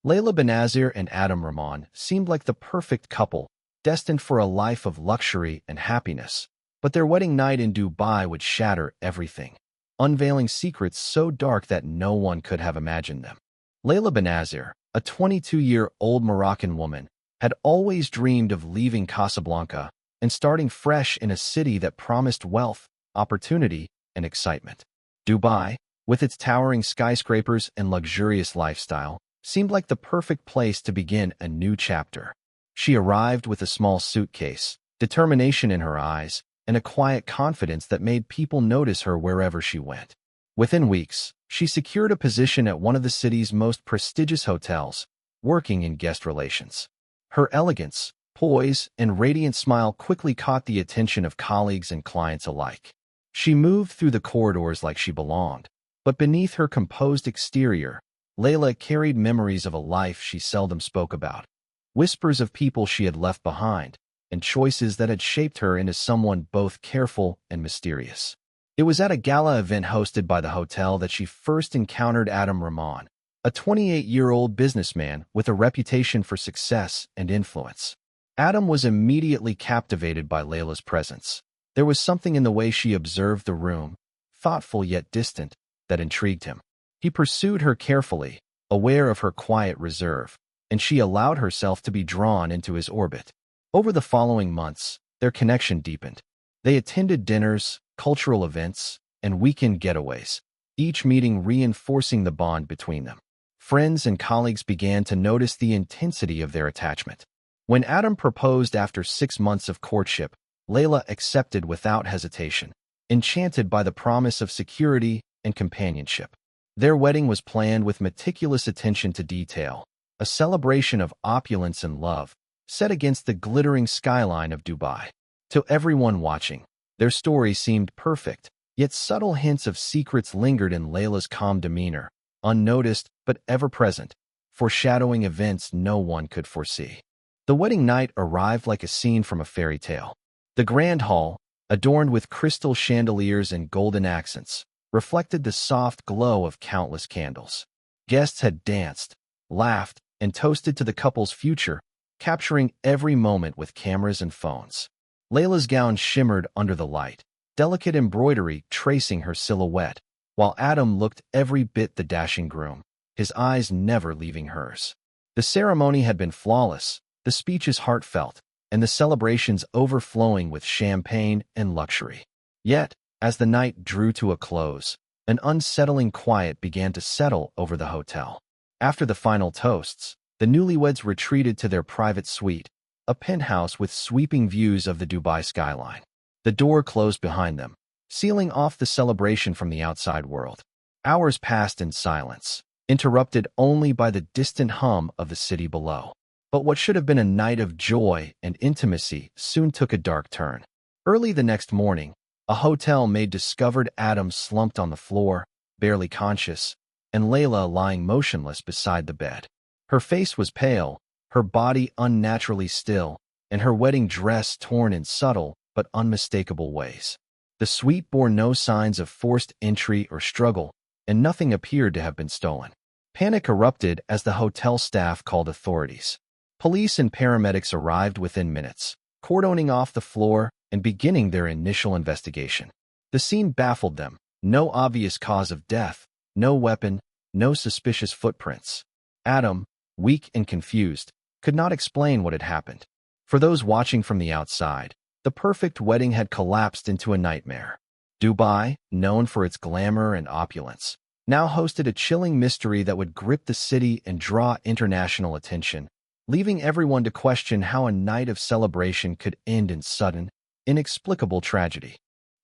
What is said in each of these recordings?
Layla Benazir and Adam Rahman seemed like the perfect couple, destined for a life of luxury and happiness. But their wedding night in Dubai would shatter everything, unveiling secrets so dark that no one could have imagined them. Layla Benazir, a 22-year-old Moroccan woman, had always dreamed of leaving Casablanca and starting fresh in a city that promised wealth, opportunity, and excitement. Dubai, with its towering skyscrapers and luxurious lifestyle, seemed like the perfect place to begin a new chapter. She arrived with a small suitcase, determination in her eyes, and a quiet confidence that made people notice her wherever she went. Within weeks, she secured a position at one of the city's most prestigious hotels, working in guest relations. Her elegance, poise, and radiant smile quickly caught the attention of colleagues and clients alike. She moved through the corridors like she belonged, but beneath her composed exterior, Layla carried memories of a life she seldom spoke about, whispers of people she had left behind, and choices that had shaped her into someone both careful and mysterious. It was at a gala event hosted by the hotel that she first encountered Adam Rahman, a 28-year-old businessman with a reputation for success and influence. Adam was immediately captivated by Layla's presence. There was something in the way she observed the room, thoughtful yet distant, that intrigued him. He pursued her carefully, aware of her quiet reserve, and she allowed herself to be drawn into his orbit. Over the following months, their connection deepened. They attended dinners, cultural events, and weekend getaways, each meeting reinforcing the bond between them. Friends and colleagues began to notice the intensity of their attachment. When Adam proposed after 6 months of courtship, Layla accepted without hesitation, enchanted by the promise of security and companionship. Their wedding was planned with meticulous attention to detail, a celebration of opulence and love, set against the glittering skyline of Dubai. To everyone watching, their story seemed perfect, yet subtle hints of secrets lingered in Layla's calm demeanor, unnoticed but ever-present, foreshadowing events no one could foresee. The wedding night arrived like a scene from a fairy tale. The grand hall, adorned with crystal chandeliers and golden accents, reflected the soft glow of countless candles. Guests had danced, laughed, and toasted to the couple's future, capturing every moment with cameras and phones. Layla's gown shimmered under the light, delicate embroidery tracing her silhouette, while Adam looked every bit the dashing groom, his eyes never leaving hers. The ceremony had been flawless, the speeches heartfelt, and the celebrations overflowing with champagne and luxury. Yet, as the night drew to a close, an unsettling quiet began to settle over the hotel. After the final toasts, the newlyweds retreated to their private suite, a penthouse with sweeping views of the Dubai skyline. The door closed behind them, sealing off the celebration from the outside world. Hours passed in silence, interrupted only by the distant hum of the city below. But what should have been a night of joy and intimacy soon took a dark turn. Early the next morning, a hotel maid discovered Adam slumped on the floor, barely conscious, and Layla lying motionless beside the bed. Her face was pale, her body unnaturally still, and her wedding dress torn in subtle but unmistakable ways. The suite bore no signs of forced entry or struggle, and nothing appeared to have been stolen. Panic erupted as the hotel staff called authorities. Police and paramedics arrived within minutes, cordoning off the floor and beginning their initial investigation. The scene baffled them. No obvious cause of death, no weapon, no suspicious footprints. Adam, weak and confused, could not explain what had happened. For those watching from the outside, the perfect wedding had collapsed into a nightmare. Dubai, known for its glamour and opulence, now hosted a chilling mystery that would grip the city and draw international attention, leaving everyone to question how a night of celebration could end in sudden, inexplicable tragedy.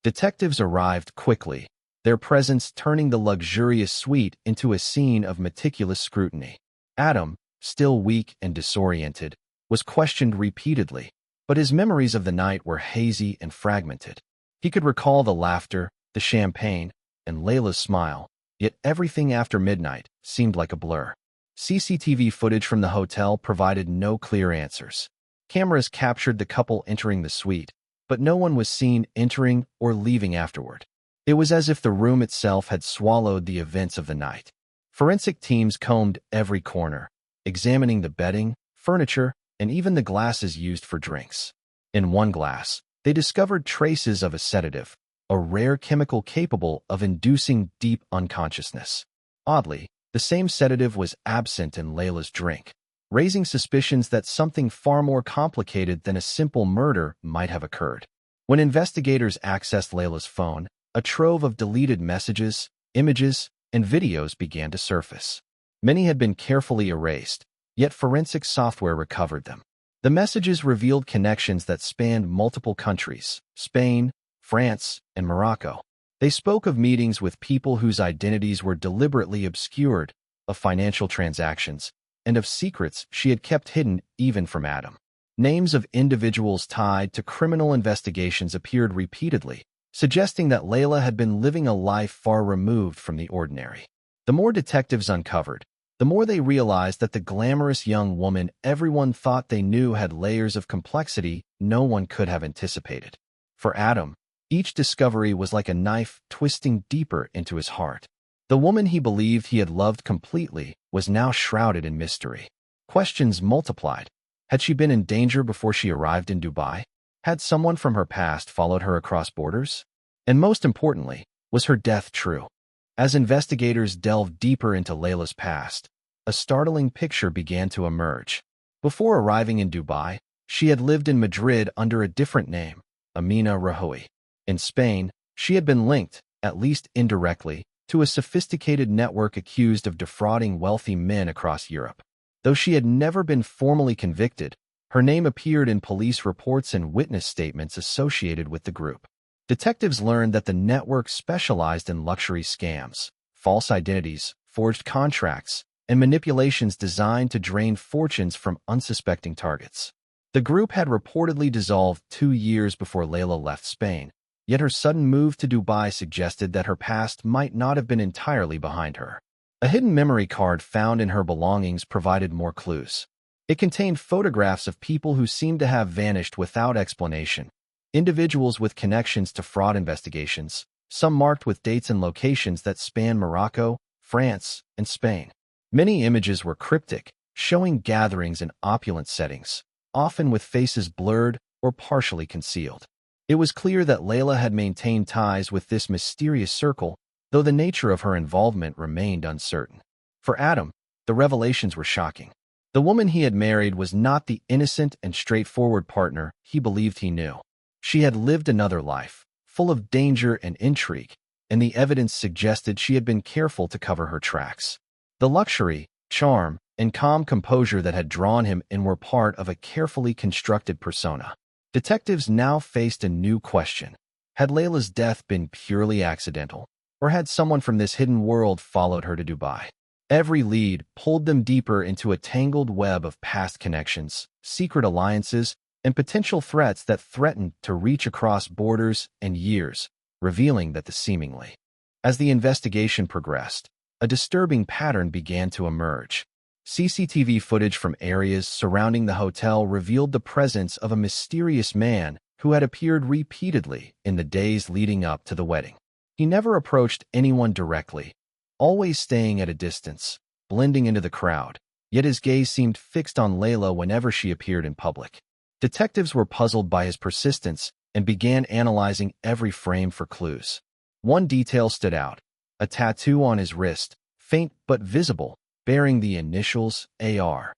Detectives arrived quickly, their presence turning the luxurious suite into a scene of meticulous scrutiny. Adam, still weak and disoriented, was questioned repeatedly, but his memories of the night were hazy and fragmented. He could recall the laughter, the champagne, and Layla's smile, yet everything after midnight seemed like a blur. CCTV footage from the hotel provided no clear answers. Cameras captured the couple entering the suite, but no one was seen entering or leaving afterward. It was as if the room itself had swallowed the events of the night. Forensic teams combed every corner, examining the bedding, furniture, and even the glasses used for drinks. In one glass, they discovered traces of a sedative, a rare chemical capable of inducing deep unconsciousness. Oddly, the same sedative was absent in Layla's drink, raising suspicions that something far more complicated than a simple murder might have occurred. When investigators accessed Layla's phone, a trove of deleted messages, images, and videos began to surface. Many had been carefully erased, yet forensic software recovered them. The messages revealed connections that spanned multiple countries: Spain, France, and Morocco. They spoke of meetings with people whose identities were deliberately obscured, of financial transactions, and of secrets she had kept hidden even from Adam. Names of individuals tied to criminal investigations appeared repeatedly, suggesting that Layla had been living a life far removed from the ordinary. The more detectives uncovered, the more they realized that the glamorous young woman everyone thought they knew had layers of complexity no one could have anticipated. For Adam, each discovery was like a knife twisting deeper into his heart. The woman he believed he had loved completely was now shrouded in mystery. Questions multiplied. Had she been in danger before she arrived in Dubai? Had someone from her past followed her across borders? And most importantly, was her death true? As investigators delved deeper into Layla's past, a startling picture began to emerge. Before arriving in Dubai, she had lived in Madrid under a different name, Amina Rahoui. In Spain, she had been linked, at least indirectly, to a sophisticated network accused of defrauding wealthy men across Europe. Though she had never been formally convicted, her name appeared in police reports and witness statements associated with the group. Detectives learned that the network specialized in luxury scams, false identities, forged contracts, and manipulations designed to drain fortunes from unsuspecting targets. The group had reportedly dissolved 2 years before Layla left Spain, yet her sudden move to Dubai suggested that her past might not have been entirely behind her. A hidden memory card found in her belongings provided more clues. It contained photographs of people who seemed to have vanished without explanation, individuals with connections to fraud investigations, some marked with dates and locations that span Morocco, France, and Spain. Many images were cryptic, showing gatherings in opulent settings, often with faces blurred or partially concealed. It was clear that Layla had maintained ties with this mysterious circle, though the nature of her involvement remained uncertain. For Adam, the revelations were shocking. The woman he had married was not the innocent and straightforward partner he believed he knew. She had lived another life, full of danger and intrigue, and the evidence suggested she had been careful to cover her tracks. The luxury, charm, and calm composure that had drawn him in were part of a carefully constructed persona. Detectives now faced a new question. Had Layla's death been purely accidental, or had someone from this hidden world followed her to Dubai? Every lead pulled them deeper into a tangled web of past connections, secret alliances, and potential threats that threatened to reach across borders and years, revealing that As the investigation progressed, a disturbing pattern began to emerge. CCTV footage from areas surrounding the hotel revealed the presence of a mysterious man who had appeared repeatedly in the days leading up to the wedding. He never approached anyone directly, always staying at a distance, blending into the crowd, yet his gaze seemed fixed on Layla whenever she appeared in public. Detectives were puzzled by his persistence and began analyzing every frame for clues. One detail stood out: a tattoo on his wrist, faint but visible, bearing the initials AR.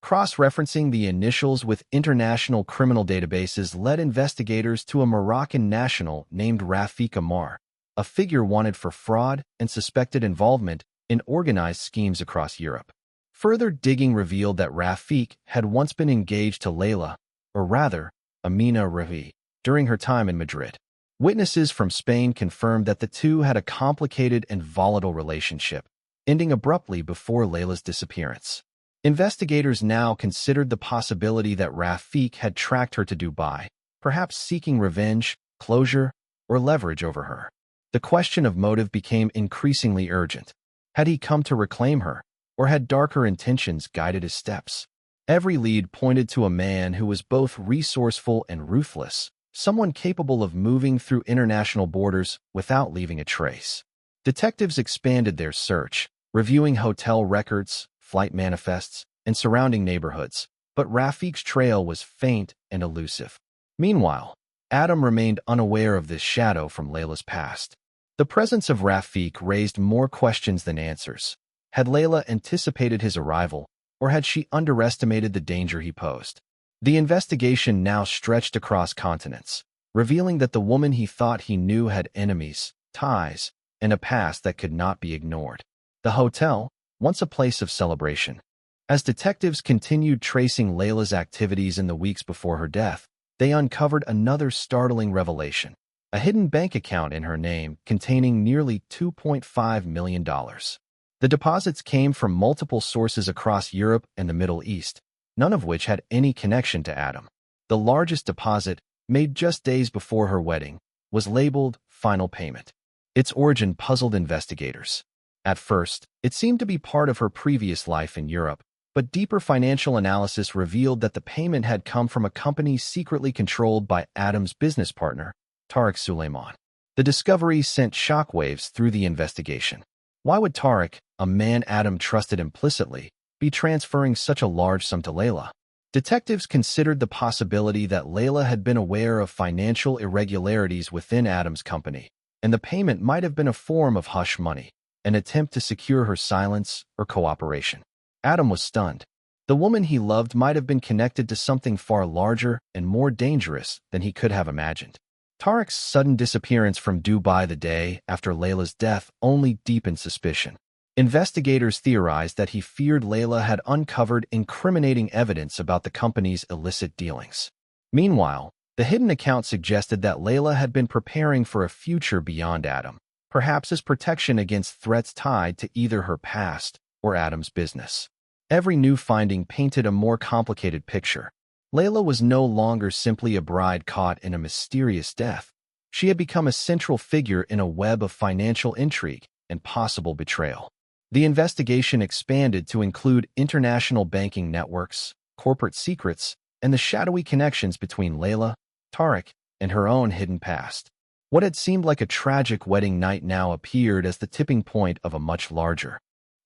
Cross-referencing the initials with international criminal databases led investigators to a Moroccan national named Rafik Amar, a figure wanted for fraud and suspected involvement in organized schemes across Europe. Further digging revealed that Rafik had once been engaged to Layla, or rather, Amina Rahoui, during her time in Madrid. Witnesses from Spain confirmed that the two had a complicated and volatile relationship, ending abruptly before Layla's disappearance. Investigators now considered the possibility that Rafik had tracked her to Dubai, perhaps seeking revenge, closure, or leverage over her. The question of motive became increasingly urgent. Had he come to reclaim her, or had darker intentions guided his steps? Every lead pointed to a man who was both resourceful and ruthless, someone capable of moving through international borders without leaving a trace. Detectives expanded their search, reviewing hotel records, flight manifests, and surrounding neighborhoods, but Rafiq's trail was faint and elusive. Meanwhile, Adam remained unaware of this shadow from Layla's past. The presence of Rafiq raised more questions than answers. Had Layla anticipated his arrival, or had she underestimated the danger he posed? The investigation now stretched across continents, revealing that the woman he thought he knew had enemies, ties, and a past that could not be ignored. The hotel, once a place of celebration. As detectives continued tracing Layla's activities in the weeks before her death, they uncovered another startling revelation: a hidden bank account in her name containing nearly $2.5 million. The deposits came from multiple sources across Europe and the Middle East, none of which had any connection to Adam. The largest deposit, made just days before her wedding, was labeled "Final Payment." Its origin puzzled investigators. At first, it seemed to be part of her previous life in Europe, but deeper financial analysis revealed that the payment had come from a company secretly controlled by Adam's business partner, Tariq Suleiman. The discovery sent shockwaves through the investigation. Why would Tariq, a man Adam trusted implicitly, be transferring such a large sum to Layla? Detectives considered the possibility that Layla had been aware of financial irregularities within Adam's company, and the payment might have been a form of hush money, an attempt to secure her silence or cooperation. Adam was stunned. The woman he loved might have been connected to something far larger and more dangerous than he could have imagined. Tariq's sudden disappearance from Dubai the day after Layla's death only deepened suspicion. Investigators theorized that he feared Layla had uncovered incriminating evidence about the company's illicit dealings. Meanwhile, the hidden account suggested that Layla had been preparing for a future beyond Adam, perhaps as protection against threats tied to either her past or Adam's business. Every new finding painted a more complicated picture. Layla was no longer simply a bride caught in a mysterious death. She had become a central figure in a web of financial intrigue and possible betrayal. The investigation expanded to include international banking networks, corporate secrets, and the shadowy connections between Layla, Tariq, and her own hidden past. What had seemed like a tragic wedding night now appeared as the tipping point of a much larger.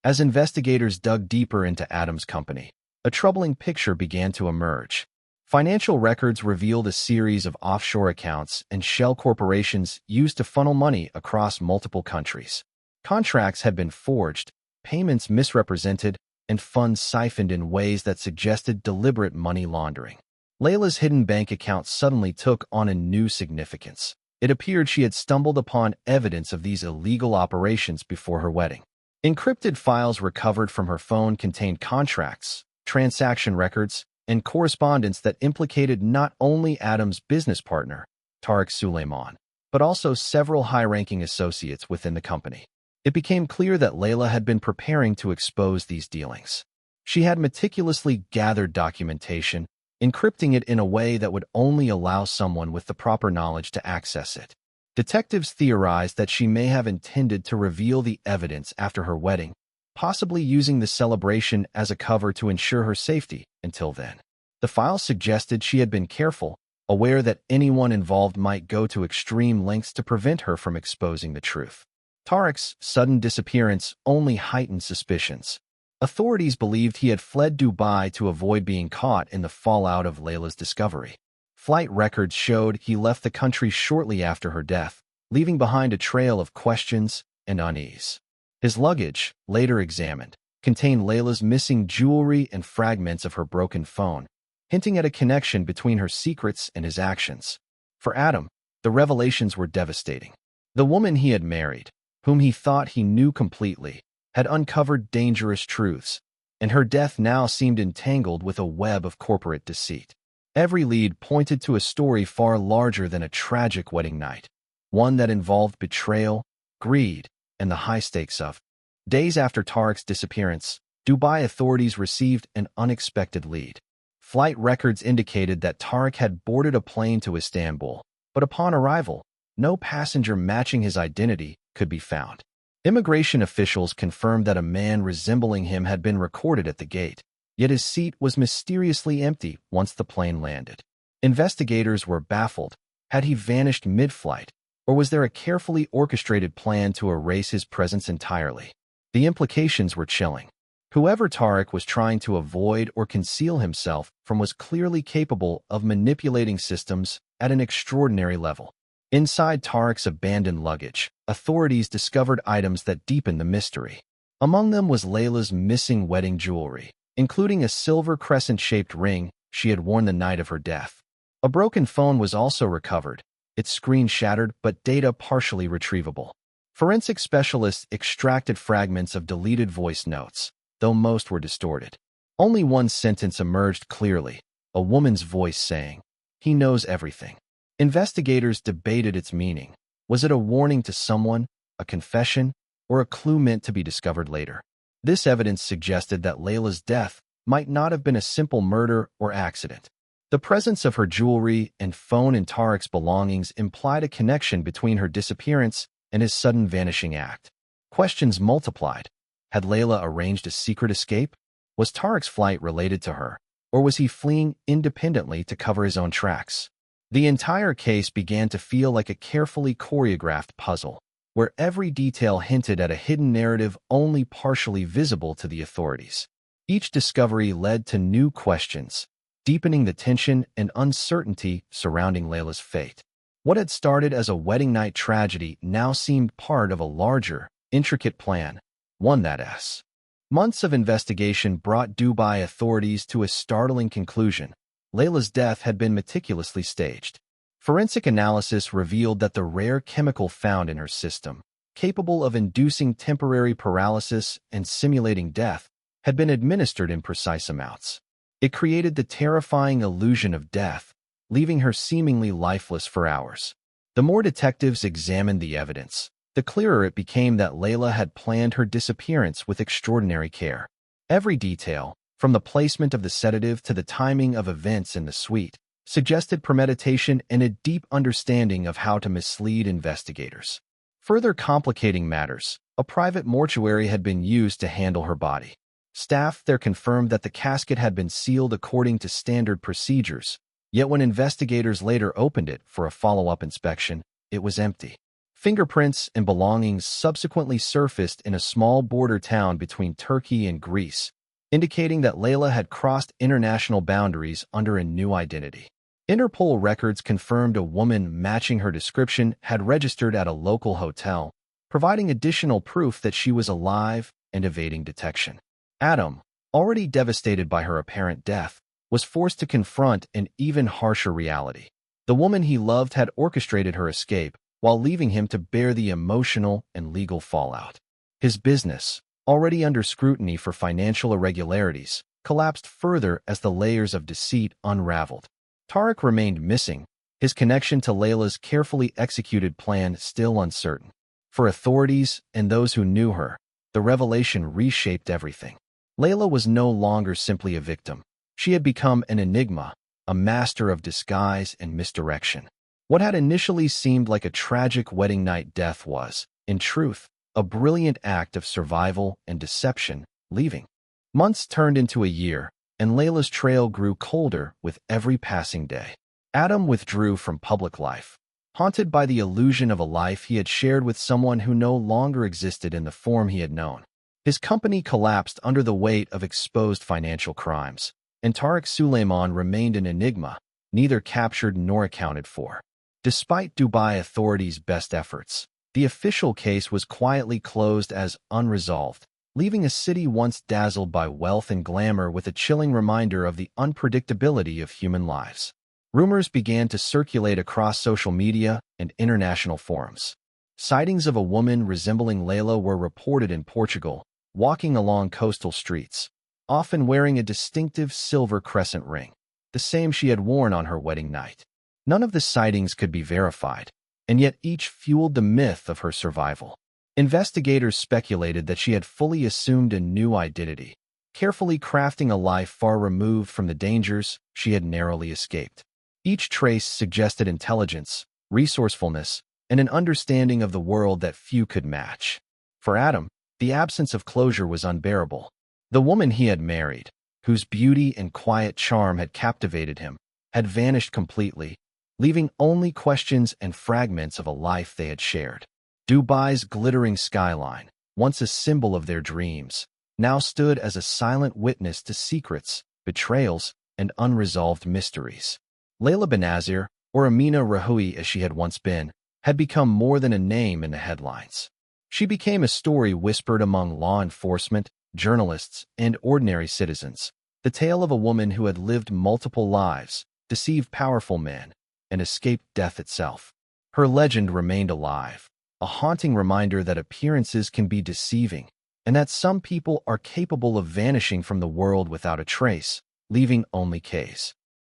As investigators dug deeper into Adam's company, a troubling picture began to emerge. Financial records revealed a series of offshore accounts and shell corporations used to funnel money across multiple countries. Contracts had been forged, payments misrepresented, and funds siphoned in ways that suggested deliberate money laundering. Layla's hidden bank account suddenly took on a new significance. It appeared she had stumbled upon evidence of these illegal operations before her wedding. Encrypted files recovered from her phone contained contracts, transaction records, and correspondence that implicated not only Adam's business partner, Tariq Suleiman, but also several high-ranking associates within the company. It became clear that Layla had been preparing to expose these dealings. She had meticulously gathered documentation, encrypting it in a way that would only allow someone with the proper knowledge to access it. Detectives theorized that she may have intended to reveal the evidence after her wedding, possibly using the celebration as a cover to ensure her safety until then. The files suggested she had been careful, aware that anyone involved might go to extreme lengths to prevent her from exposing the truth. Tariq's sudden disappearance only heightened suspicions. Authorities believed he had fled Dubai to avoid being caught in the fallout of Layla's discovery. Flight records showed he left the country shortly after her death, leaving behind a trail of questions and unease. His luggage, later examined, contained Layla's missing jewelry and fragments of her broken phone, hinting at a connection between her secrets and his actions. For Adam, the revelations were devastating. The woman he had married, whom he thought he knew completely, had uncovered dangerous truths, and her death now seemed entangled with a web of corporate deceit. Every lead pointed to a story far larger than a tragic wedding night, one that involved betrayal, greed, and the high stakes of. Days after Tariq's disappearance, Dubai authorities received an unexpected lead. Flight records indicated that Tariq had boarded a plane to Istanbul, but upon arrival, no passenger matching his identity could be found. Immigration officials confirmed that a man resembling him had been recorded at the gate, yet his seat was mysteriously empty once the plane landed. Investigators were baffled. Had he vanished mid-flight, or was there a carefully orchestrated plan to erase his presence entirely? The implications were chilling. Whoever Tarek was trying to avoid or conceal himself from was clearly capable of manipulating systems at an extraordinary level. Inside Tarek's abandoned luggage, authorities discovered items that deepened the mystery. Among them was Layla's missing wedding jewelry, including a silver crescent-shaped ring she had worn the night of her death. A broken phone was also recovered, its screen shattered but data partially retrievable. Forensic specialists extracted fragments of deleted voice notes, though most were distorted. Only one sentence emerged clearly, a woman's voice saying, "He knows everything." Investigators debated its meaning. Was it a warning to someone, a confession, or a clue meant to be discovered later? This evidence suggested that Layla's death might not have been a simple murder or accident. The presence of her jewelry and phone in Tarek's belongings implied a connection between her disappearance and his sudden vanishing act. Questions multiplied. Had Layla arranged a secret escape? Was Tarek's flight related to her, or was he fleeing independently to cover his own tracks? The entire case began to feel like a carefully choreographed puzzle, where every detail hinted at a hidden narrative only partially visible to the authorities. Each discovery led to new questions, deepening the tension and uncertainty surrounding Layla's fate. What had started as a wedding night tragedy now seemed part of a larger, intricate plan, one that months of investigation brought Dubai authorities to a startling conclusion. Layla's death had been meticulously staged. Forensic analysis revealed that the rare chemical found in her system, capable of inducing temporary paralysis and simulating death, had been administered in precise amounts. It created the terrifying illusion of death, leaving her seemingly lifeless for hours. The more detectives examined the evidence, the clearer it became that Layla had planned her disappearance with extraordinary care. Every detail, from the placement of the sedative to the timing of events in the suite, suggested premeditation and a deep understanding of how to mislead investigators. Further complicating matters, a private mortuary had been used to handle her body. Staff there confirmed that the casket had been sealed according to standard procedures, yet when investigators later opened it for a follow-up inspection, it was empty. Fingerprints and belongings subsequently surfaced in a small border town between Turkey and Greece, indicating that Layla had crossed international boundaries under a new identity. Interpol records confirmed a woman matching her description had registered at a local hotel, providing additional proof that she was alive and evading detection. Adam, already devastated by her apparent death, was forced to confront an even harsher reality. The woman he loved had orchestrated her escape while leaving him to bear the emotional and legal fallout. His business, already under scrutiny for financial irregularities, collapsed further as the layers of deceit unraveled. Tarek remained missing, his connection to Layla's carefully executed plan still uncertain. For authorities and those who knew her, the revelation reshaped everything. Layla was no longer simply a victim. She had become an enigma, a master of disguise and misdirection. What had initially seemed like a tragic wedding night death was, in truth, a brilliant act of survival and deception, leaving. Months turned into a year, and Layla's trail grew colder with every passing day. Adam withdrew from public life, haunted by the illusion of a life he had shared with someone who no longer existed in the form he had known. His company collapsed under the weight of exposed financial crimes, and Tarek Suleiman remained an enigma, neither captured nor accounted for. Despite Dubai authorities' best efforts, the official case was quietly closed as unresolved, leaving a city once dazzled by wealth and glamour with a chilling reminder of the unpredictability of human lives. Rumors began to circulate across social media and international forums. Sightings of a woman resembling Layla were reported in Portugal, walking along coastal streets, often wearing a distinctive silver crescent ring, the same she had worn on her wedding night. None of the sightings could be verified, and yet each fueled the myth of her survival. Investigators speculated that she had fully assumed a new identity, carefully crafting a life far removed from the dangers she had narrowly escaped. Each trace suggested intelligence, resourcefulness, and an understanding of the world that few could match. For Adam, the absence of closure was unbearable. The woman he had married, whose beauty and quiet charm had captivated him, had vanished completely, leaving only questions and fragments of a life they had shared. Dubai's glittering skyline, once a symbol of their dreams, now stood as a silent witness to secrets, betrayals, and unresolved mysteries. Layla Benazir, or Amina Rahoui as she had once been, had become more than a name in the headlines. She became a story whispered among law enforcement, journalists, and ordinary citizens, the tale of a woman who had lived multiple lives, deceived powerful men, and escaped death itself. Her legend remained alive, a haunting reminder that appearances can be deceiving, and that some people are capable of vanishing from the world without a trace, leaving only Ks.